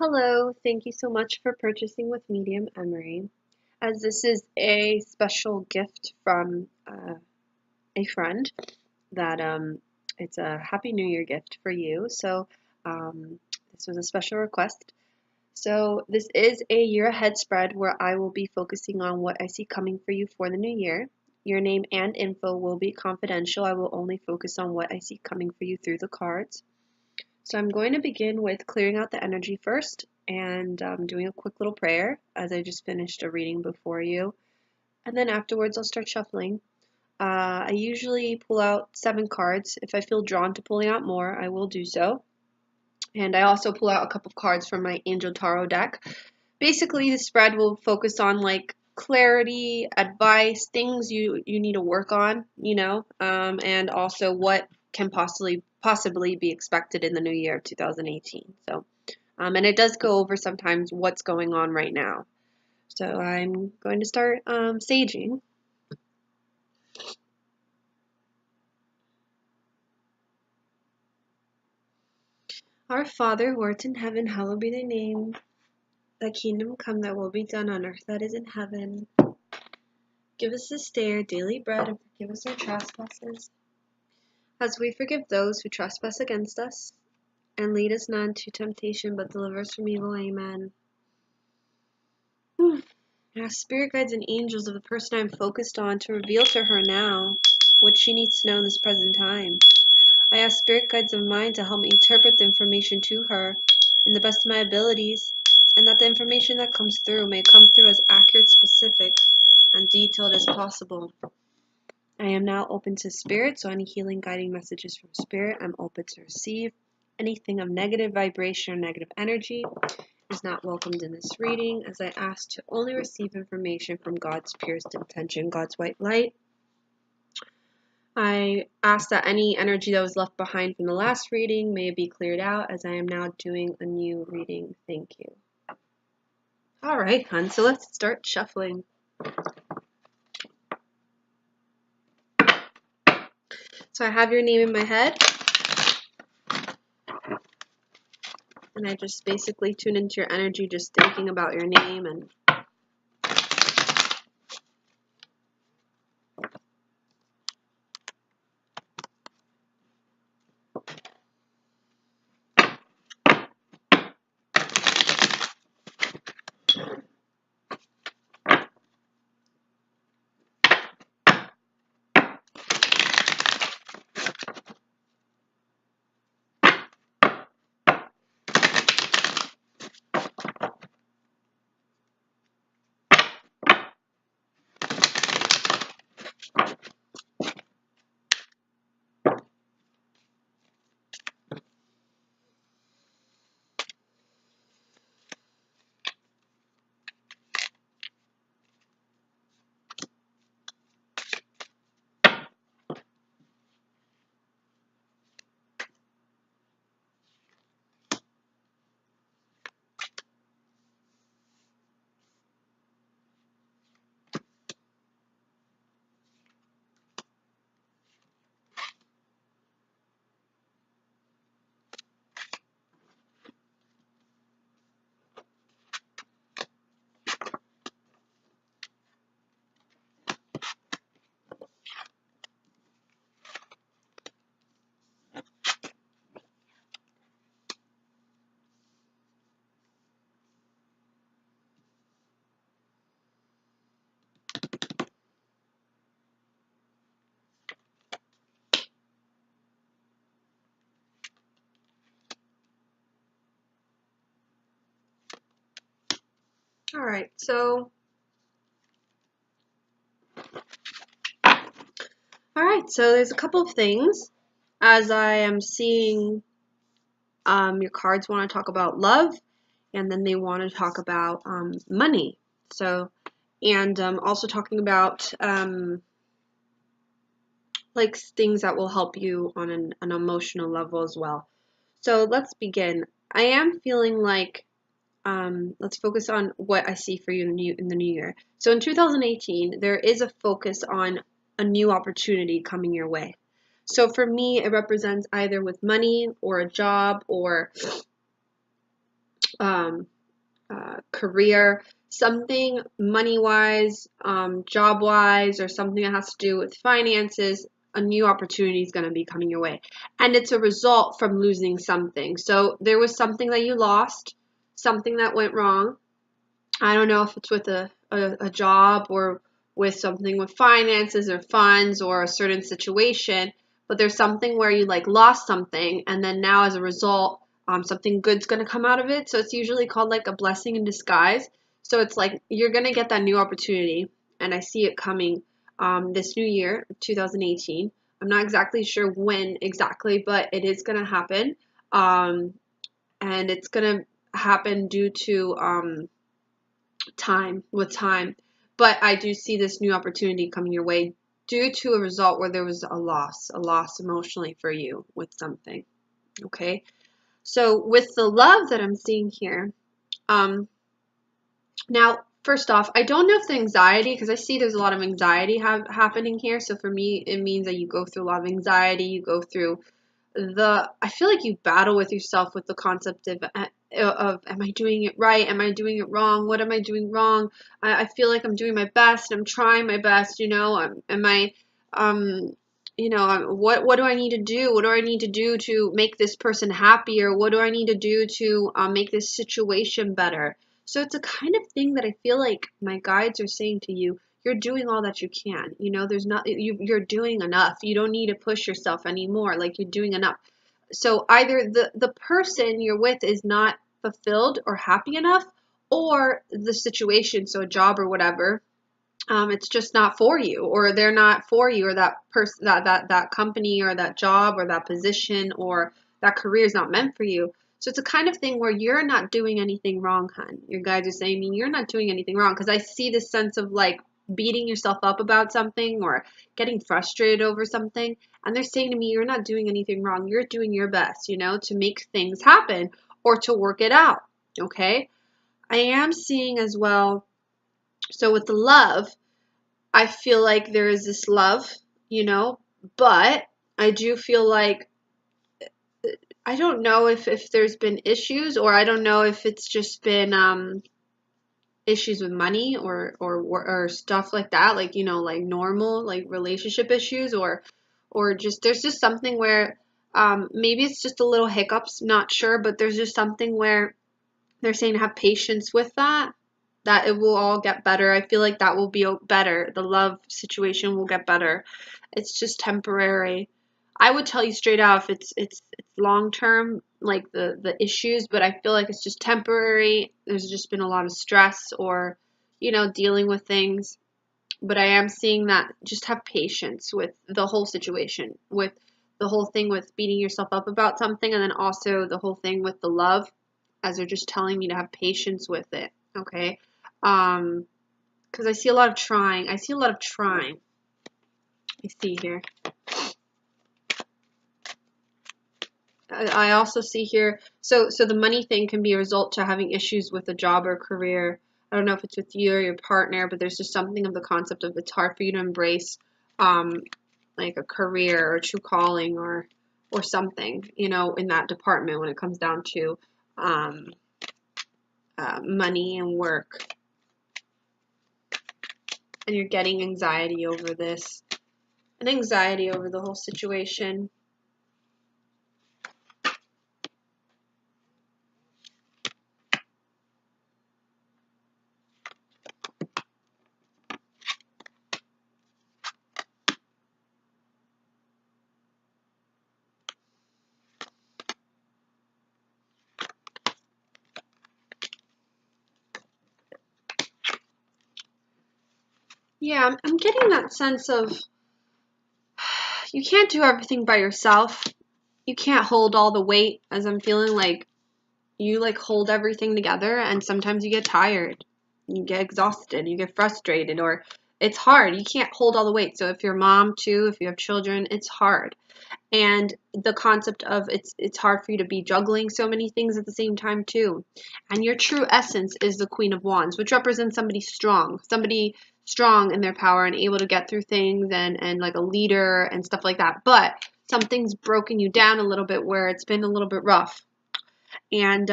Hello, thank you so much for purchasing with Medium Emary. As this is a special gift from a friend that it's a Happy New Year gift for you. So this was a special request. So this is a year ahead spread where I will be focusing on what I see coming for you for the new year. Your name and info will be confidential. I will only focus on what I see coming for you through the cards. So I'm going to begin with clearing out the energy first and doing a quick little prayer as I just finished a reading before you. And then afterwards I'll start shuffling. I usually pull out 7 cards. If I feel drawn to pulling out more, I will do so. And I also pull out a couple of cards from my Angel Tarot deck. Basically, the spread will focus on like clarity, advice, things you need to work on, and also what can possibly be expected in the new year of 2018. So, and it does go over sometimes what's going on right now. So I'm going to start saging. Our Father who art in heaven, hallowed be thy name. Thy kingdom come, thy will be done on earth that is in heaven. Give us this day our daily bread, and forgive us our trespasses, as we forgive those who trespass against us. And lead us not into temptation, but deliver us from evil. Amen. Ask spirit guides and angels of the person I am focused on to reveal to her now what she needs to know in this present time. I ask spirit guides of mine to help me interpret the information to her in the best of my abilities, and that the information that comes through may come through as accurate, specific, and detailed as possible. I am now open to spirit, so any healing guiding messages from spirit I'm open to receive. Anything of negative vibration or negative energy is not welcomed in this reading, as I ask to only receive information from God's purest intention, God's white light. I ask that any energy that was left behind from the last reading may be cleared out, as I am now doing a new reading. Thank you. All right, hon, so let's start shuffling. So I have your name in my head, and I just basically tune into your energy, just thinking about your name and Alright, so there's a couple of things. As I am seeing, your cards want to talk about love, and then they want to talk about money. So, and also talking about like things that will help you on an emotional level as well. So let's begin. I am feeling like let's focus on what I see for you in the new year. So in 2018, there is a focus on a new opportunity coming your way. So for me, it represents either with money or a job or career, something money-wise, job-wise, or something that has to do with finances. A new opportunity is going to be coming your way. And it's a result from losing something. So there was something that you lost, something that went wrong. I don't know if it's with a job or with something with finances or funds or a certain situation, but there's something where you like lost something, and then now as a result, something good's going to come out of it. So it's usually called like a blessing in disguise. So it's like you're going to get that new opportunity, and I see it coming this new year, 2018. I'm not exactly sure when exactly, but it is going to happen. And it's going to happen due to time. But I do see this new opportunity coming your way due to a result where there was a loss emotionally for you with something. Okay, so with the love that I'm seeing here, now first off, I don't know if the anxiety, because I see there's a lot of anxiety happening here. So for me, it means that you go through a lot of anxiety. You go through I feel like you battle with yourself with the concept of am I doing it right? Am I doing it wrong? What am I doing wrong? I feel like I'm doing my best. I'm trying my best. Am I what do I need to do? What do I need to do to make this person happier? What do I need to do to make this situation better? So it's a kind of thing that I feel like my guides are saying to you. You're doing all that you can. There's not you're doing enough. You don't need to push yourself anymore. Like, you're doing enough. So either the person you're with is not fulfilled or happy enough, or the situation, so a job or whatever, it's just not for you, or they're not for you, or that person, that company, or that job, or that position, or that career is not meant for you. So it's a kind of thing where you're not doing anything wrong, hun. Your guides are saying, you're not doing anything wrong, because I see this sense of like beating yourself up about something or getting frustrated over something, and they're saying to me, you're not doing anything wrong. You're doing your best, to make things happen or to work it out. Okay, I am seeing as well. So with the love, I feel like there is this love, but I do feel like I don't know if there's been issues, or I don't know if it's just been issues with money or stuff like that, like like normal like relationship issues, or just there's just something where maybe it's just a little hiccups, not sure, but there's just something where they're saying to have patience with that it will all get better. I feel like that will be better. The love situation will get better. It's just temporary. I would tell you straight out if it's long term, like the issues, but I feel like it's just temporary. There's just been a lot of stress, or dealing with things. But I am seeing that just have patience with the whole situation, with the whole thing with beating yourself up about something, and then also the whole thing with the love, as they're just telling me to have patience with it. Okay. Because I see a lot of trying. I see here. I also see here, so the money thing can be a result to having issues with a job or career. I don't know if it's with you or your partner, but there's just something of the concept of it's hard for you to embrace, like a career or true calling or something, in that department when it comes down to money and work. And you're getting anxiety over this, and anxiety over the whole situation. Yeah, I'm getting that sense of you can't do everything by yourself. You can't hold all the weight, as I'm feeling like you like hold everything together, and sometimes you get tired, you get exhausted, you get frustrated, or it's hard. You can't hold all the weight. So if you're a mom too, if you have children, it's hard. And the concept of it's hard for you to be juggling so many things at the same time too. And your true essence is the Queen of Wands, which represents somebody strong in their power and able to get through things, and like a leader and stuff like that. But something's broken you down a little bit, where it's been a little bit rough. And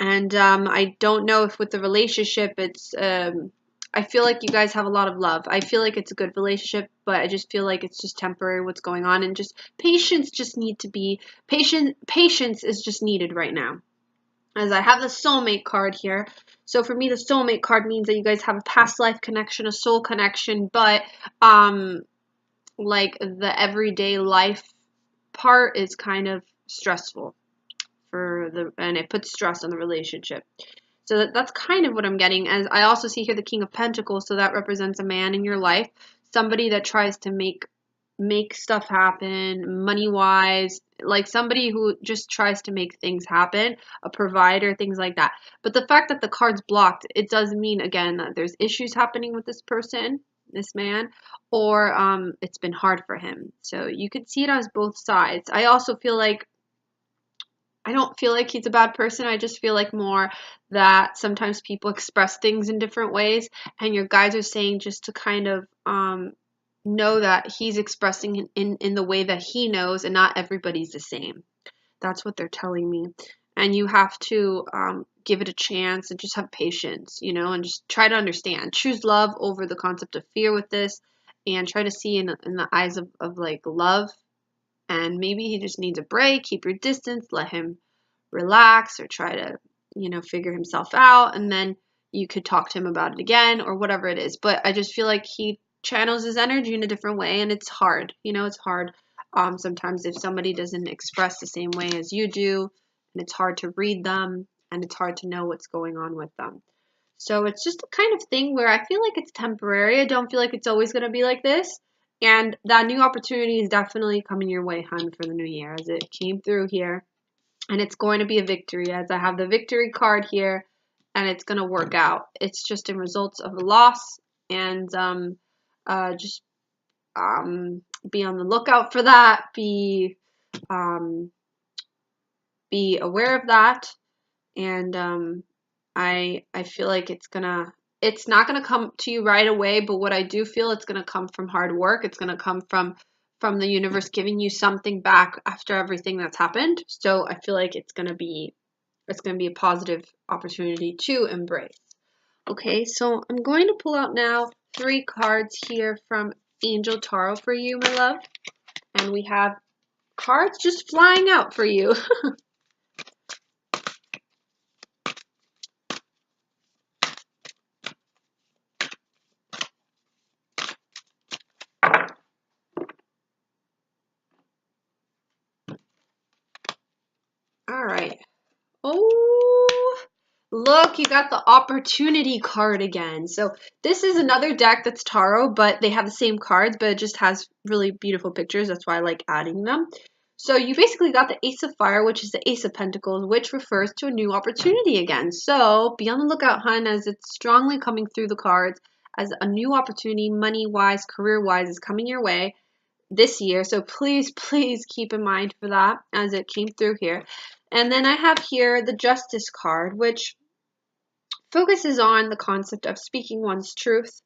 And I don't know if with the relationship, it's I feel like you guys have a lot of love. I feel like it's a good relationship, but I just feel like it's just temporary what's going on, and just patience just need to be patient. Patience is just needed right now. As I have the soulmate card here. So for me, the soulmate card means that you guys have a past life connection, a soul connection, but like the everyday life part is kind of stressful and it puts stress on the relationship. So that's kind of what I'm getting. As I also see here the King of Pentacles, so that represents a man in your life, somebody that tries to make stuff happen, money wise, like somebody who just tries to make things happen, a provider, things like that. But the fact that the card's blocked, it does mean again that there's issues happening with this person, this man, or it's been hard for him. So you could see it as both sides. I also feel like I don't feel like he's a bad person. I just feel like more that sometimes people express things in different ways, and your guides are saying just to kind of know that he's expressing in the way that he knows, and not everybody's the same. That's what they're telling me. And you have to give it a chance and just have patience, you know, and just try to understand. Choose love over the concept of fear with this, and try to see in the eyes of like love. And maybe he just needs a break. Keep your distance. Let him relax or try to, you know, figure himself out. And then you could talk to him about it again or whatever it is. But I just feel like he channels his energy in a different way. And it's hard. You know, it's hard sometimes if somebody doesn't express the same way as you do. And it's hard to read them. And it's hard to know what's going on with them. So it's just a kind of thing where I feel like it's temporary. I don't feel like it's always going to be like this. And that new opportunity is definitely coming your way, hun, for the new year, as it came through here. And it's going to be a victory, as I have the victory card here, and it's going to work out. It's just in results of a loss, and just be on the lookout for that. Be aware of that, and I feel like it's not gonna come to you right away, but what I do feel, it's gonna come from hard work. It's gonna come from the universe giving you something back after everything that's happened. So I feel like it's gonna be a positive opportunity to embrace. Okay, so I'm going to pull out now 3 cards here from Angel Tarot for you, my love. And we have cards just flying out for you. All right. Oh, look, you got the opportunity card again. So this is another deck that's tarot, but they have the same cards, but it just has really beautiful pictures. That's why I like adding them. So you basically got the Ace of Fire, which is the Ace of Pentacles, which refers to a new opportunity again. So be on the lookout, hun, as it's strongly coming through the cards as a new opportunity, money-wise, career-wise, is coming your way this year. So please, please keep in mind for that as it came through here. And then I have here the Justice card, which focuses on the concept of speaking one's truth,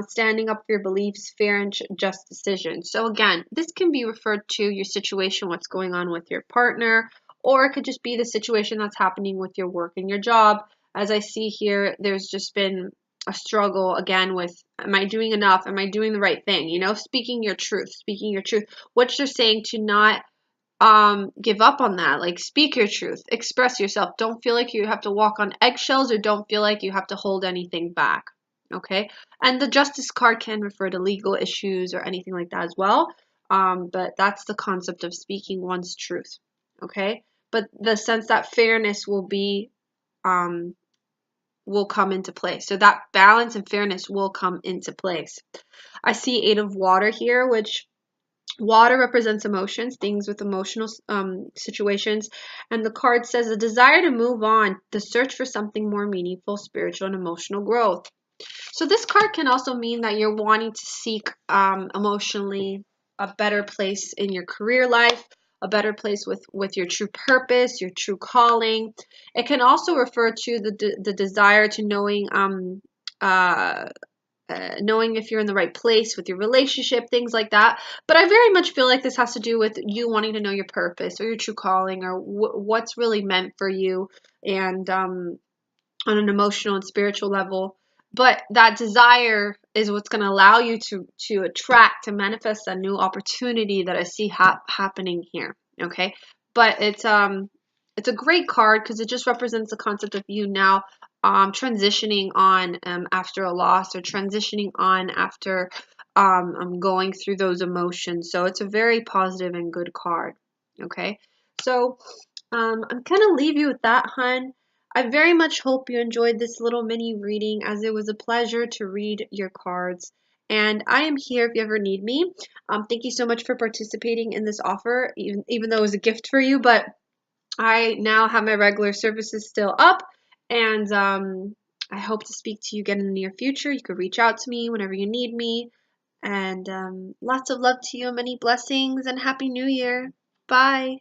standing up for your beliefs, fair and just decisions. So again, this can be referred to your situation, what's going on with your partner, or it could just be the situation that's happening with your work and your job. As I see here, there's just been a struggle again with, am I doing enough? Am I doing the right thing? You know, speaking your truth, what you're saying, to not give up on that. Like, speak your truth, express yourself. Don't feel like you have to walk on eggshells, or don't feel like you have to hold anything back. Okay. And the Justice card can refer to legal issues or anything like that as well. But that's the concept of speaking one's truth. Okay. But the sense that fairness will come into place. So that balance and fairness will come into place. I see 8 of water here, which water represents emotions, things with emotional situations. And the card says a desire to move on, the search for something more meaningful, spiritual, and emotional growth. So this card can also mean that you're wanting to seek emotionally a better place in your career life, a better place with your true purpose, your true calling. It can also refer to the desire to knowing uh, knowing if you're in the right place with your relationship, things like that. But I very much feel like this has to do with you wanting to know your purpose or your true calling or what's really meant for you, and on an emotional and spiritual level. But that desire is what's going to allow you to attract, to manifest a new opportunity that I see happening here. Okay, but it's a great card because it just represents the concept of you now transitioning on after a loss, or transitioning on after going through those emotions. So it's a very positive and good card. Okay, so I'm gonna leave you with that, hun. I very much hope you enjoyed this little mini reading, as it was a pleasure to read your cards. And I am here if you ever need me. Thank you so much for participating in this offer, even though it was a gift for you. But I now have my regular services still up, and I hope to speak to you again in the near future. You could reach out to me whenever you need me. And lots of love to you, many blessings, and Happy New Year. Bye.